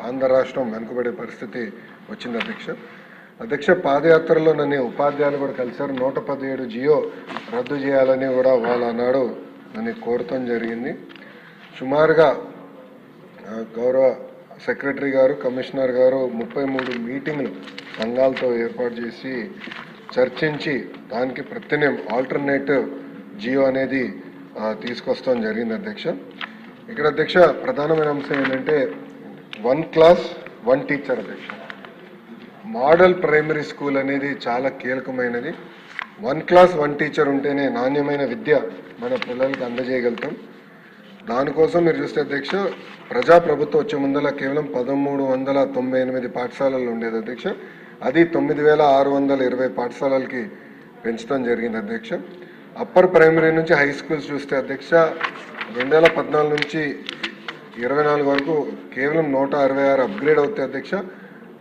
ఆంధ్ర రాష్ట్రం వెనుకబడే పరిస్థితి వచ్చింది అధ్యక్ష పాదయాత్రలో నన్ను ఉపాధ్యాయులు కూడా కలిశారు. 117 జియో రద్దు చేయాలని కూడా వాళ్ళు అన్నాడు నన్ను కోరటం జరిగింది. సుమారుగా గౌరవ సెక్రటరీ గారు, కమిషనర్ గారు 33 మీటింగ్లు సంఘాలతో ఏర్పాటు చేసి చర్చించి దానికి ప్రత్యామ్నాయం ఆల్టర్నేటివ్ జియో అనేది తీసుకొస్తాం జరిగింది ఇక్కడ ప్రధానమైన అంశం ఏంటంటే 1 class 1 teacher model primary school అనేది చాలా కీలకమైనది. 1 క్లాస్ 1 టీచర్ ఉంటేనే నాణ్యమైన విద్య మన పిల్లలకి అందజేయగలుగుతాం. దానికోసం మీరు చూస్తే ప్రజాప్రభుత్వం వచ్చే ముందల కేవలం 1398 పాఠశాలలు ఉండేది అది 9620 పాఠశాలలకి పెంచడం జరిగింది అప్పర్ ప్రైమరీ నుంచి హై స్కూల్స్ చూస్తే 2014 నుంచి 24 వరకు కేవలం 166 అప్గ్రేడ్ అవుతాయి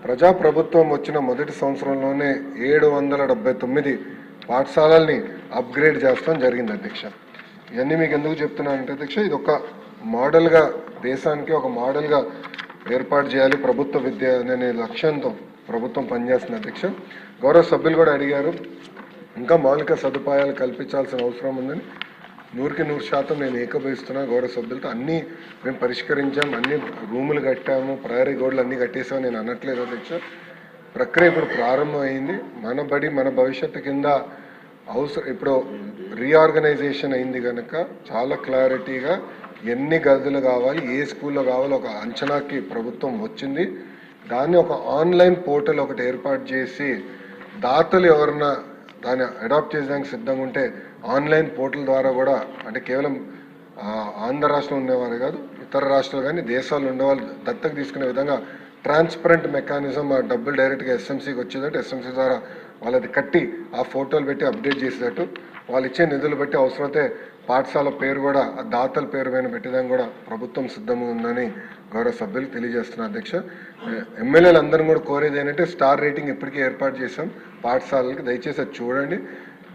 ప్రజాప్రభుత్వం వచ్చిన మొదటి సంవత్సరంలోనే 779 పాఠశాలల్ని అప్గ్రేడ్ చేస్తాం జరిగింది ఇవన్నీ మీకు ఎందుకు చెప్తున్నానంటే ఇది ఒక మోడల్గా దేశానికి ఒక మోడల్గా ఏర్పాటు చేయాలి ప్రభుత్వ విద్య అనే లక్ష్యంతో ప్రభుత్వం పనిచేస్తుంది గౌరవ సభ్యులు కూడా అడిగారు ఇంకా మౌలిక సదుపాయాలు కల్పించాల్సిన అవసరం ఉందని. 100% నేను ఏకీభవిస్తున్నా గౌరవ సభ్యులతో. అన్నీ మేము పరిష్కరించాం, అన్ని రూములు కట్టాము, ప్రహరీ గోడలు అన్నీ కట్టేసాము నేను అనట్లేదు ప్రక్రియ ఇప్పుడు ప్రారంభమైంది. మన బడి మన భవిష్యత్తు కింద ఇప్పుడు రీఆర్గనైజేషన్ అయింది కనుక చాలా క్లారిటీగా ఎన్ని గదులు కావాలి, ఏ స్కూల్లో కావాలి ఒక అంచనాకి ప్రభుత్వం వచ్చింది. దాన్ని ఒక ఆన్లైన్ పోర్టల్ ఒకటి ఏర్పాటు చేసి దాతలు ఎవరన్నా దాన్ని అడాప్ట్ చేయడానికి సిద్ధంగా ఉంటే ఆన్లైన్ పోర్టల్ ద్వారా కూడా అంటే కేవలం ఆంధ్ర రాష్ట్రంలో ఉండేవారు కాదు, ఇతర రాష్ట్రాలు కానీ దేశాల్లో ఉండేవాళ్ళు దత్తకు తీసుకునే విధంగా ట్రాన్స్పరెంట్ మెకానిజం ఆ డబ్బులు డైరెక్ట్గా ఎస్ఎంసీకి వచ్చేటట్టు ఎస్ఎంసీ ద్వారా వాళ్ళది కట్టి ఆ ఫోటోలు పెట్టి అప్డేట్ చేసేటట్టు వాళ్ళు ఇచ్చే నిధులు బట్టి అవసరమైతే పాఠశాల పేరు కూడా ఆ దాతల పేరు పైన పెట్టేదానికి కూడా ప్రభుత్వం సిద్ధంగా ఉందని గౌరవ సభ్యులు తెలియజేస్తున్నారు ఎమ్మెల్యేలు అందరం కూడా కోరేది ఏంటంటే స్టార్ రేటింగ్ ఇప్పటికీ ఏర్పాటు చేశాం పాఠశాలలకి. దయచేసి అది చూడండి.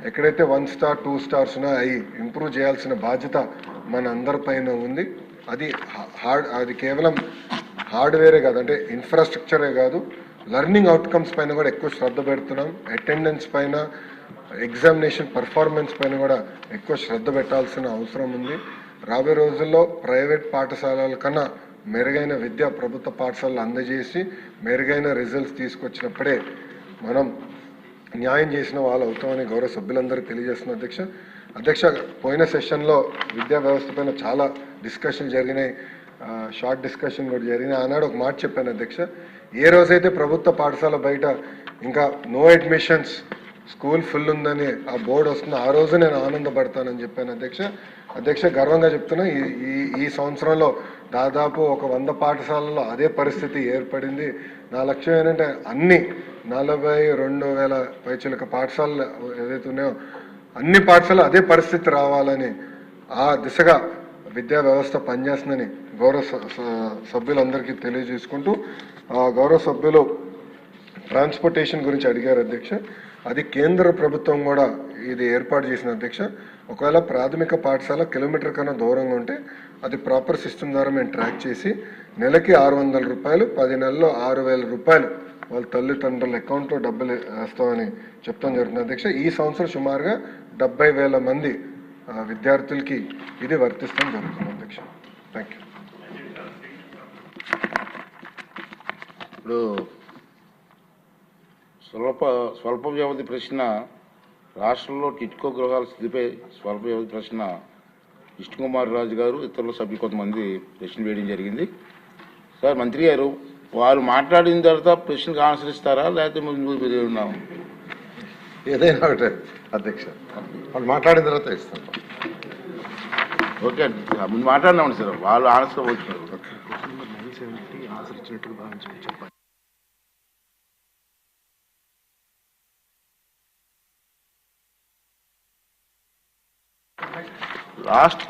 ఎక్కడైతే 1 స్టార్ 2 స్టార్స్ ఉన్నా అవి ఇంప్రూవ్ చేయాల్సిన బాధ్యత మన అందరిపైన ఉంది. అది కేవలం హార్డ్వేరే కాదు, అంటే ఇన్ఫ్రాస్ట్రక్చరే కాదు, లెర్నింగ్ అవుట్కమ్స్ పైన కూడా ఎక్కువ శ్రద్ధ పెడుతున్నాం. అటెండెన్స్ పైన, ఎగ్జామినేషన్ పర్ఫార్మెన్స్ పైన కూడా ఎక్కువ శ్రద్ధ పెట్టాల్సిన అవసరం ఉంది. రాబోయే రోజుల్లో ప్రైవేట్ పాఠశాలల కన్నా మెరుగైన విద్య ప్రభుత్వ పాఠశాలలు అందజేసి మెరుగైన రిజల్ట్స్ తీసుకొచ్చినప్పుడే మనం న్యాయం చేసిన వాళ్ళు అవుతామని గౌరవ సభ్యులందరూ తెలియజేస్తున్నారు పోయిన సెషన్లో విద్యా వ్యవస్థ పైన చాలా డిస్కషన్ జరిగినాయి, షార్ట్ డిస్కషన్ కూడా జరిగినాయి. ఆనాడు ఒక మాట చెప్పాను ఏ రోజైతే ప్రభుత్వ పాఠశాల బయట ఇంకా నో అడ్మిషన్స్ స్కూల్ ఫుల్ ఉందని ఆ బోర్డు వస్తుంది ఆ రోజు నేను ఆనందపడతానని చెప్పాను గర్వంగా చెప్తున్నా. ఈ సంవత్సరంలో దాదాపు ఒక 100 పాఠశాలలో అదే పరిస్థితి ఏర్పడింది. నా లక్ష్యం ఏంటంటే అన్ని 42,000 పైచిలక పాఠశాలలు ఏదైతే ఉన్నాయో అన్ని పాఠశాలలు అదే పరిస్థితి రావాలని ఆ దిశగా విద్యా వ్యవస్థ పనిచేస్తుందని గౌరవ సభ్యులందరికీ తెలియజేసుకుంటూ గౌరవ సభ్యులు ట్రాన్స్పోర్టేషన్ గురించి అడిగారు అది కేంద్ర ప్రభుత్వం కూడా ఇది ఏర్పాటు చేసిన ఒకవేళ ప్రాథమిక పాఠశాల కిలోమీటర్ కన్నా దూరంగా ఉంటే అది ప్రాపర్ సిస్టమ్ ద్వారా మేము ట్రాక్ చేసి నెలకి 600 రూపాయలు 10 నెలల్లో 6,000 రూపాయలు వాళ్ళ తల్లిదండ్రుల అకౌంట్లో డబ్బులు వేస్తామని చెప్తాం జరుగుతుంది ఈ సంవత్సరం సుమారుగా 70,000 మంది విద్యార్థులకి ఇది వర్తిస్తాం జరుగుతుంది థ్యాంక్ యూ. ఇప్పుడు స్వల్ప వ్యవధి ప్రశ్న రాష్ట్రంలో టిట్కో గృహాల స్థితిపై స్వల్ప వ్యవధి ప్రశ్న విష్ణుకుమార్ రాజు గారు ఇతరుల సభ్యులు కొంతమంది ప్రశ్న వేయడం జరిగింది. సార్ మంత్రి గారు వారు మాట్లాడిన తర్వాత ప్రశ్నకు ఆన్సర్ ఇస్తారా లేకపోతే ముందు ఉన్నాము ఏదైనా ఒకటే వాళ్ళు మాట్లాడిన తర్వాత ఇస్తాం. ఓకే అండి ముందు మాట్లాడినామండి సార్ వాళ్ళు ఆన్సర్ వచ్చినారు. లాస్ట్